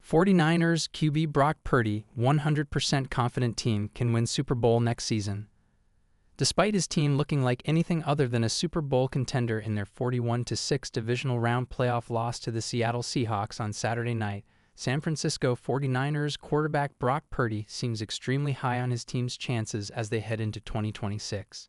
49ers QB Brock Purdy, 100% confident team can win Super Bowl next season. Despite his team looking like anything other than a Super Bowl contender in their 41-6 Divisional Round playoff loss to the Seattle Seahawks on Saturday night, San Francisco 49ers quarterback Brock Purdy seems extremely high on his team's chances as they head into 2026.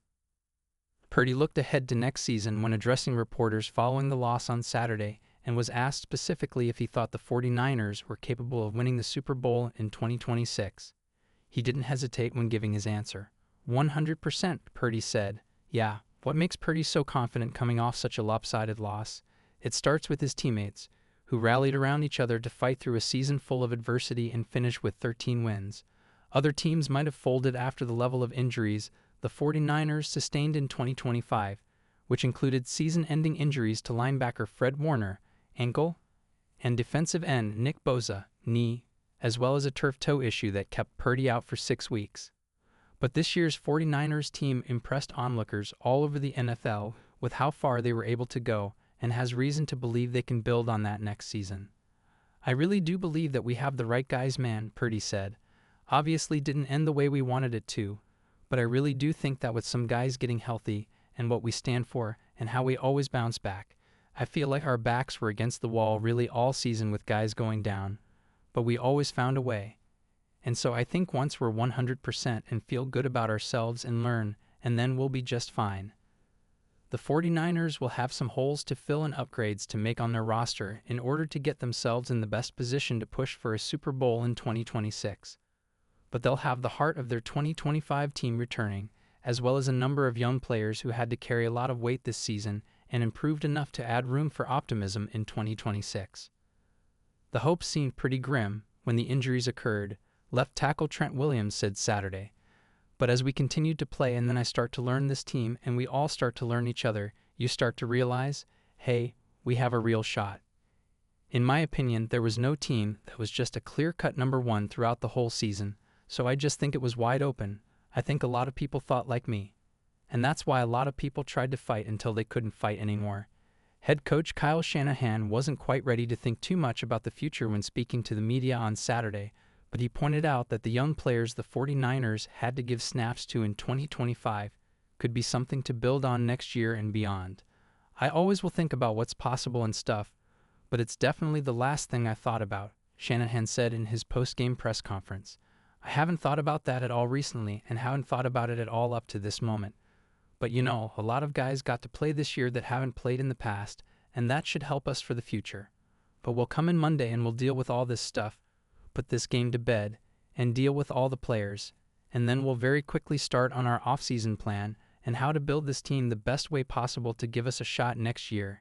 Purdy looked ahead to next season when addressing reporters following the loss on Saturday and was asked specifically if he thought the 49ers were capable of winning the Super Bowl in 2026. He didn't hesitate when giving his answer. 100%, Purdy said. Yeah, what makes Purdy so confident coming off such a lopsided loss? It starts with his teammates, who rallied around each other to fight through a season full of adversity and finish with 13 wins. Other teams might have folded after the level of injuries the 49ers sustained in 2025, which included season-ending injuries to linebacker Fred Warner, ankle, and defensive end Nick Bosa, knee, as well as a turf toe issue that kept Purdy out for 6 weeks. But this year's 49ers team impressed onlookers all over the NFL with how far they were able to go and has reason to believe they can build on that next season. I really do believe that we have the right guys, man, Purdy said. Obviously didn't end the way we wanted it to, but I really do think that with some guys getting healthy and what we stand for and how we always bounce back, I feel like our backs were against the wall really all season with guys going down, but we always found a way. And so I think once we're 100% and feel good about ourselves and learn, and then we'll be just fine. The 49ers will have some holes to fill and upgrades to make on their roster in order to get themselves in the best position to push for a Super Bowl in 2026. But they'll have the heart of their 2025 team returning, as well as a number of young players who had to carry a lot of weight this season and improved enough to add room for optimism in 2026. The hopes seemed pretty grim when the injuries occurred, left tackle Trent Williams said Saturday. But as we continued to play and then I start to learn this team and we all start to learn each other, you start to realize, hey, we have a real shot. In my opinion, there was no team that was just a clear-cut number one throughout the whole season, so I just think it was wide open. I think a lot of people thought like me. And that's why a lot of people tried to fight until they couldn't fight anymore. Head coach Kyle Shanahan wasn't quite ready to think too much about the future when speaking to the media on Saturday, but he pointed out that the young players the 49ers had to give snaps to in 2025 could be something to build on next year and beyond. I always will think about what's possible and stuff, but it's definitely the last thing I thought about, Shanahan said in his post-game press conference. I haven't thought about that at all recently and haven't thought about it at all up to this moment. But you know, a lot of guys got to play this year that haven't played in the past, and that should help us for the future. But we'll come in Monday and we'll deal with all this stuff, put this game to bed, and deal with all the players, and then we'll very quickly start on our off-season plan and how to build this team the best way possible to give us a shot next year.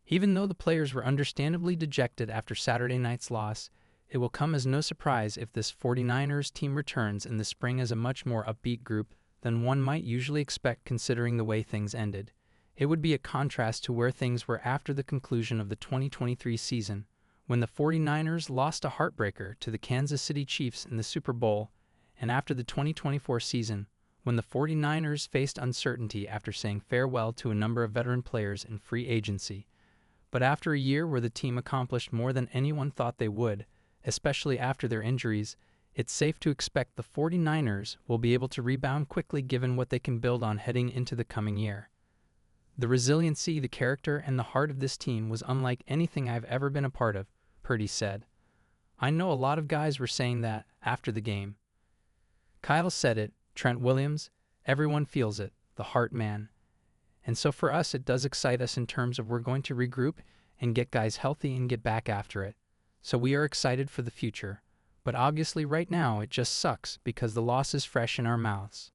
Even though the players were understandably dejected after Saturday night's loss, it will come as no surprise if this 49ers team returns in the spring as a much more upbeat group than one might usually expect considering the way things ended. It would be a contrast to where things were after the conclusion of the 2023 season, when the 49ers lost a heartbreaker to the Kansas City Chiefs in the Super Bowl, and after the 2024 season, when the 49ers faced uncertainty after saying farewell to a number of veteran players in free agency. But after a year where the team accomplished more than anyone thought they would, especially after their injuries, it's safe to expect the 49ers will be able to rebound quickly given what they can build on heading into the coming year. The resiliency, the character, and the heart of this team was unlike anything I've ever been a part of, Purdy said. I know a lot of guys were saying that after the game. Kyle said it, Trent Williams, everyone feels it, the heart man. And so for us it does excite us in terms of we're going to regroup and get guys healthy and get back after it. So we are excited for the future. But obviously right now it just sucks because the loss is fresh in our mouths.